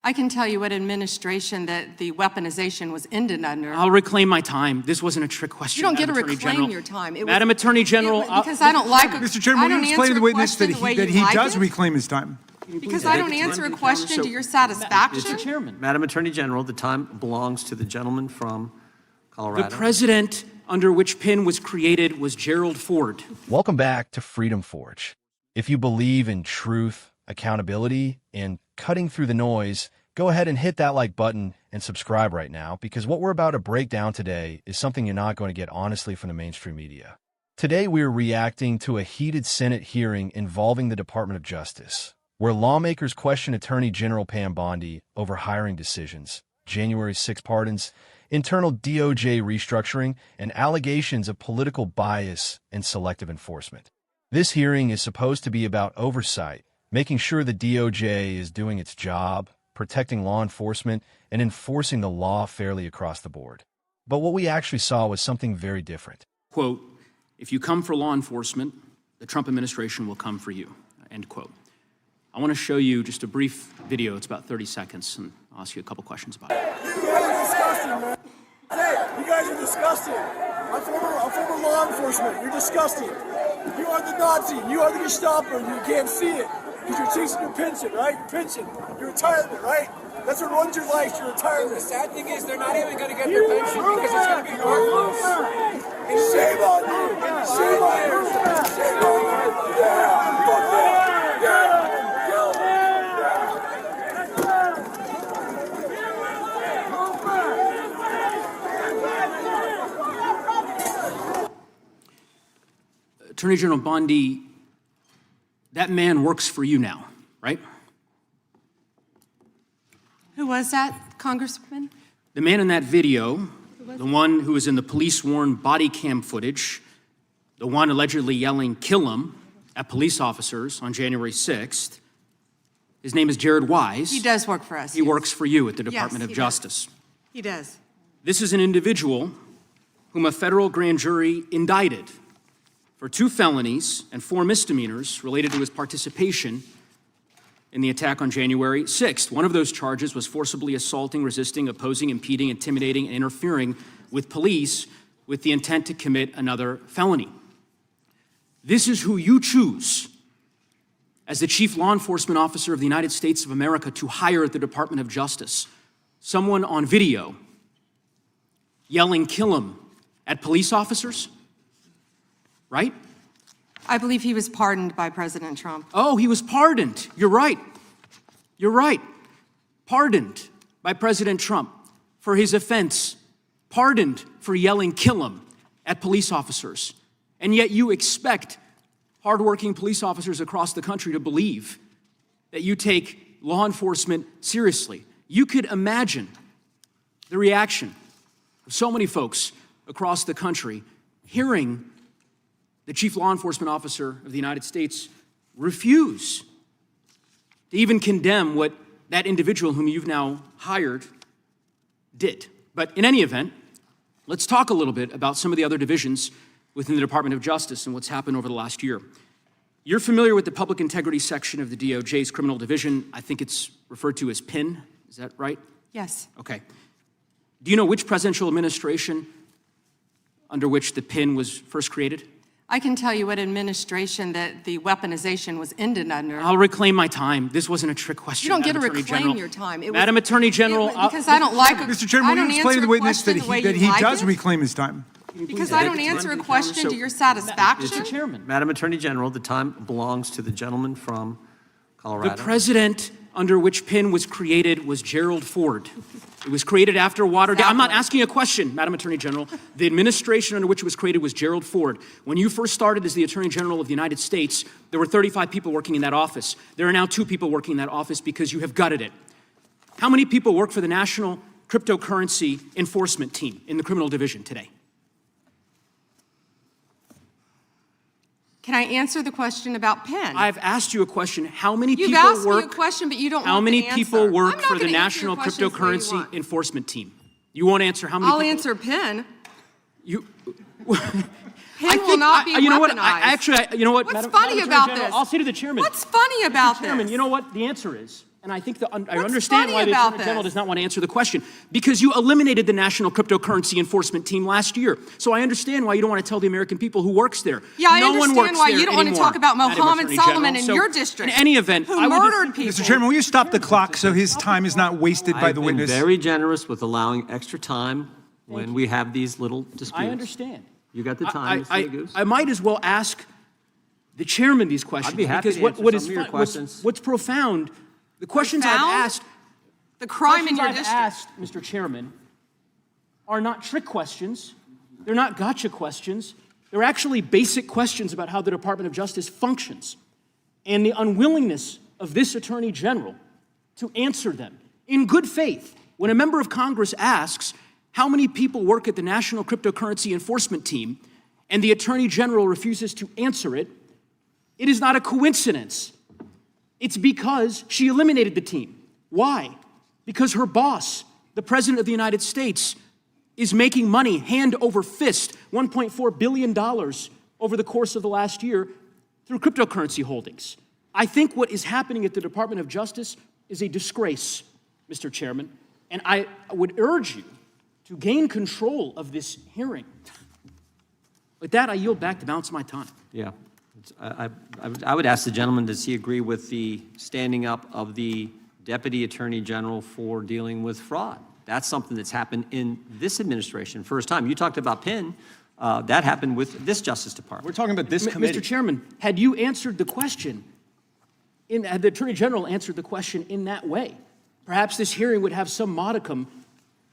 I can tell you what administration that the weaponization was ended under. I'll reclaim my time. This wasn't a trick question. You don't get to Madam Attorney reclaim General. your time. Madam Attorney General. Because I don't like it. Mr. Chairman, will you explain to the witness that he does reclaim his time? Because I don't answer a question to your satisfaction. Mr. Chairman. Madam Attorney General, the time belongs to the gentleman from Colorado. The president under which PIN was created was Gerald Ford. Welcome back to Freedom Forge. If you believe in truth, accountability, and cutting through the noise, go ahead and hit that like button and subscribe right now, because what we're about to break down today is something you're not going to get honestly from the mainstream media. Today, we are reacting to a heated Senate hearing involving the Department of Justice, where lawmakers question Attorney General Pam Bondi over hiring decisions, January 6 pardons, internal DOJ restructuring, and allegations of political bias and selective enforcement. This hearing is supposed to be about oversight, making sure the DOJ is doing its job, protecting law enforcement, and enforcing the law fairly across the board. But what we actually saw was something very different. Quote, if you come for law enforcement, the Trump administration will come for you, end quote. I want to show you just a brief video. It's about 30 seconds, and I'll ask you a couple questions about it. You guys are disgusting, man. Hey, you guys are disgusting. I'm former law enforcement. You're disgusting. You are the Nazi. You are the Gestapo. You can't see it because you're chasing your pension, right? Your pension, your retirement, right? That's what runs your life, your retirement. The sad thing is they're not even going to get their pension because it's going to be worthless. Shame on you. Shame on you. Shame on you. Yeah. Fuck that. Yeah. Attorney General Bondi, that man works for you now, right? Who was that, Congressman? The man in that video, the one who was in the police-worn body cam footage, the one allegedly yelling, "Kill him," at police officers on January 6th, his name is Jared Wise. He does work for us. He works for you at the Department of Justice. He does. This is an individual whom a federal grand jury indicted for 2 felonies and 4 misdemeanors related to his participation in the attack on January 6th. One of those charges was forcibly assaulting, resisting, opposing, impeding, intimidating, and interfering with police with the intent to commit another felony. This is who you choose as the Chief Law Enforcement Officer of the United States of America to hire at the Department of Justice. Someone on video yelling, "Kill him," at police officers? Right? I believe he was pardoned by President Trump. Oh, he was pardoned. You're right. You're right. Pardoned by President Trump for his offense. Pardoned for yelling, "Kill him," at police officers. And yet you expect hardworking police officers across the country to believe that you take law enforcement seriously. You could imagine the reaction of so many folks across the country hearing the Chief Law Enforcement Officer of the United States refuse to even condemn what that individual whom you've now hired did. But in any event, let's talk a little bit about some of the other divisions within the Department of Justice and what's happened over the last year. You're familiar with the Public Integrity section of the DOJ's criminal division. I think it's referred to as PIN. Is that right? Yes. Okay. Do you know which presidential administration under which the PIN was first created? I can tell you what administration that the weaponization was ended under. I'll reclaim my time. This wasn't a trick question. You don't get to Madam Attorney reclaim General. your time. Madam Attorney General. Because I don't like it. Mr. Chairman, will you explain to the witness that he does reclaim his time? Because I don't answer a question to your satisfaction. Mr. Chairman. Madam Attorney General, the time belongs to the gentleman from Colorado. The president under which PIN was created was Gerald Ford. It was created after Watergate. I'm not asking a question, Madam Attorney General. The administration under which it was created was Gerald Ford. When you first started as the Attorney General of the United States, there were 35 people working in that office. There are now 2 people working in that office because you have gutted it. How many people work for the National Cryptocurrency Enforcement Team in the criminal division today? Can I answer the question about PIN? I've asked you a question. How many You've people asked work? me a question, but you don't How want many the answer. people work I'm not for the gonna answer your National questions the way you Cryptocurrency want. Enforcement Team? You won't answer how many I'll people? answer PIN. You. PIN will not be you know what? weaponized. You know what? What's Madam funny Attorney about General, this? I'll say to the chairman. What's funny about Chairman, this? you know what? The answer is And I think I What's understand funny why the about Attorney General this? does not want to answer the question, because you eliminated the National Cryptocurrency Enforcement Team last year. So I understand why you don't want to tell the American people who works there. Yeah, I no one understand works why there you don't want to anymore, talk about Madam Mohammed Attorney Solomon General. in So, your district. In any event, who I would murdered people. Mr. Chairman, will you stop the clock so his time is not wasted by I've the been witness? very generous with allowing extra time when we have these little disputes. I understand. You got the time, Mr. Goose. I might as well ask the chairman these questions. I'd be happy because to what, answer what some is of your fun- questions. What's profound, the questions I've Profound? asked, The crime in questions your I've district. asked, Mr. Chairman, are not trick questions. They're not gotcha questions. They're actually basic questions about how the Department of Justice functions and the unwillingness of this Attorney General to answer them in good faith. When a member of Congress asks how many people work at the National Cryptocurrency Enforcement Team and the Attorney General refuses to answer it, it is not a coincidence. It's because she eliminated the team. Why? Because her boss, the President of the United States, is making money hand over fist, $1.4 billion over the course of the last year through cryptocurrency holdings. I think what is happening at the Department of Justice is a disgrace, Mr. Chairman, and I would urge you to gain control of this hearing. With that, I yield back the balance of my time. Yeah. I would ask the gentleman, does he agree with the standing up of the Deputy Attorney General for dealing with fraud? That's something that's happened in this administration. First time. You talked about Penn. That happened with this Justice Department. We're talking about this committee. Mr. Chairman, had you answered the question, had the Attorney General answered the question in that way, perhaps this hearing would have some modicum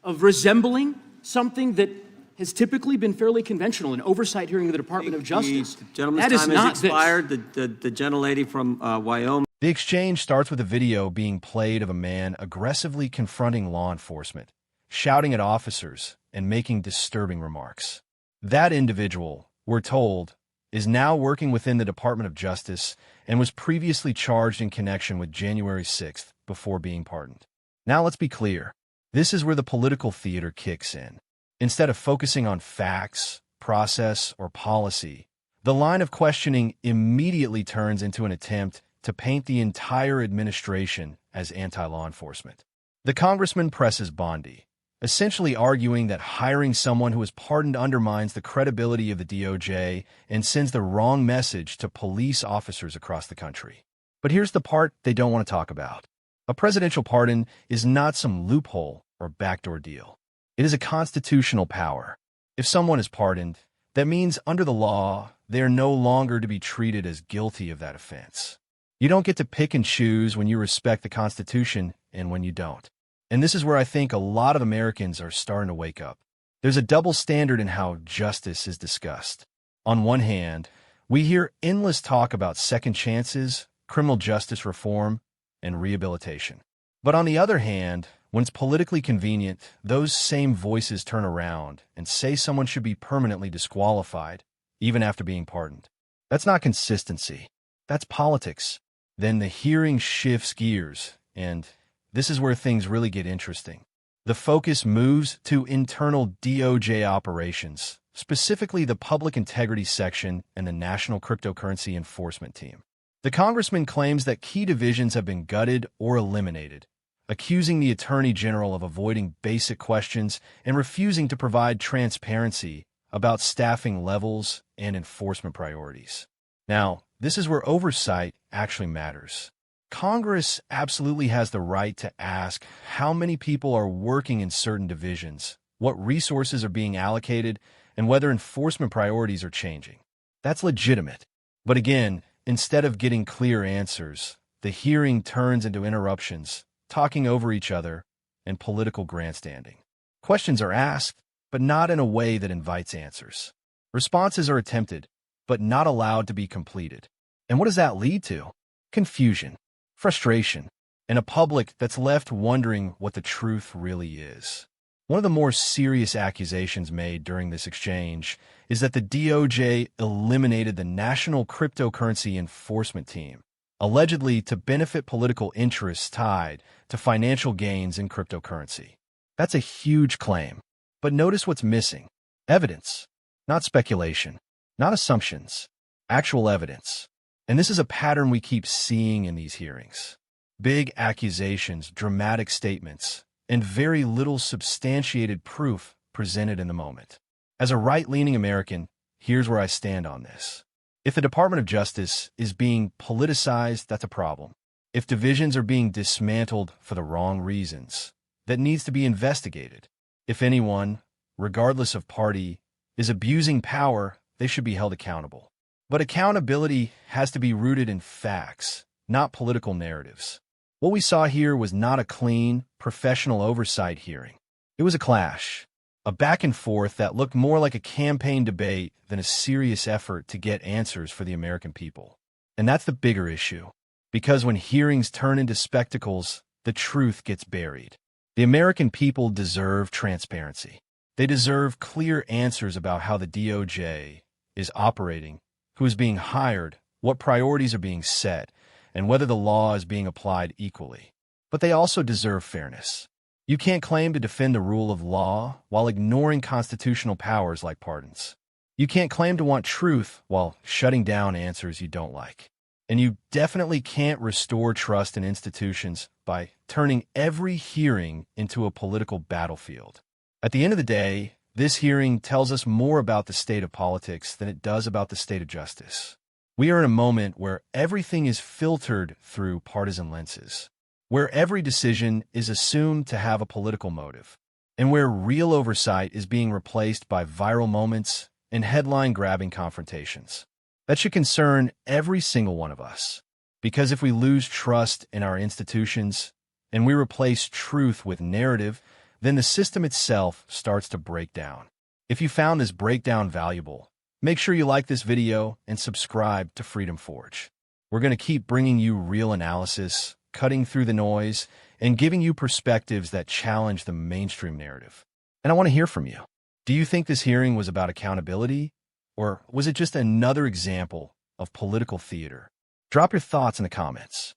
of resembling something that has typically been fairly conventional, an oversight hearing of the Department of Justice. The gentleman's That is time not has this. expired. The gentlelady from Wyoming. The exchange starts with a video being played of a man aggressively confronting law enforcement, shouting at officers, and making disturbing remarks. That individual, we're told, is now working within the Department of Justice and was previously charged in connection with January 6th before being pardoned. Now let's be clear. This is where the political theater kicks in. Instead of focusing on facts, process, or policy, the line of questioning immediately turns into an attempt to paint the entire administration as anti-law enforcement. The congressman presses Bondi, essentially arguing that hiring someone who is pardoned undermines the credibility of the DOJ and sends the wrong message to police officers across the country. But here's the part they don't want to talk about. A presidential pardon is not some loophole or backdoor deal. It is a constitutional power. If someone is pardoned, that means under the law, they are no longer to be treated as guilty of that offense. You don't get to pick and choose when you respect the Constitution and when you don't. And this is where I think a lot of Americans are starting to wake up. There's a double standard in how justice is discussed. On one hand, we hear endless talk about second chances, criminal justice reform, and rehabilitation. But on the other hand, when it's politically convenient, those same voices turn around and say someone should be permanently disqualified, even after being pardoned. That's not consistency. That's politics. Then the hearing shifts gears, and this is where things really get interesting. The focus moves to internal DOJ operations, specifically the Public Integrity Section and the National Cryptocurrency Enforcement Team. The congressman claims that key divisions have been gutted or eliminated, accusing the Attorney General of avoiding basic questions and refusing to provide transparency about staffing levels and enforcement priorities. Now, this is where oversight actually matters. Congress absolutely has the right to ask how many people are working in certain divisions, what resources are being allocated, and whether enforcement priorities are changing. That's legitimate. But again, instead of getting clear answers, the hearing turns into interruptions, talking over each other, and political grandstanding. Questions are asked, but not in a way that invites answers. Responses are attempted, but not allowed to be completed. And what does that lead to? Confusion, frustration, and a public that's left wondering what the truth really is. One of the more serious accusations made during this exchange is that the DOJ eliminated the National Cryptocurrency Enforcement Team, allegedly to benefit political interests tied to financial gains in cryptocurrency. That's a huge claim. But notice what's missing. Evidence, not speculation, not assumptions, actual evidence. And this is a pattern we keep seeing in these hearings. Big accusations, dramatic statements, and very little substantiated proof presented in the moment. As a right-leaning American, here's where I stand on this. If the Department of Justice is being politicized, that's a problem. If divisions are being dismantled for the wrong reasons, that needs to be investigated. If anyone, regardless of party, is abusing power, they should be held accountable. But accountability has to be rooted in facts, not political narratives. What we saw here was not a clean, professional oversight hearing. It was a clash, a back and forth that looked more like a campaign debate than a serious effort to get answers for the American people. And that's the bigger issue, because when hearings turn into spectacles, the truth gets buried. The American people deserve transparency. They deserve clear answers about how the DOJ is operating, who is being hired, what priorities are being set, and whether the law is being applied equally. But they also deserve fairness. You can't claim to defend the rule of law while ignoring constitutional powers like pardons. You can't claim to want truth while shutting down answers you don't like. And you definitely can't restore trust in institutions by turning every hearing into a political battlefield. At the end of the day, this hearing tells us more about the state of politics than it does about the state of justice. We are in a moment where everything is filtered through partisan lenses, where every decision is assumed to have a political motive, and where real oversight is being replaced by viral moments and headline-grabbing confrontations. That should concern every single one of us, because if we lose trust in our institutions and we replace truth with narrative, then the system itself starts to break down. If you found this breakdown valuable, make sure you like this video and subscribe to Freedom Forge. We're going to keep bringing you real analysis, cutting through the noise, and giving you perspectives that challenge the mainstream narrative. And I want to hear from you. Do you think this hearing was about accountability, or was it just another example of political theater? Drop your thoughts in the comments.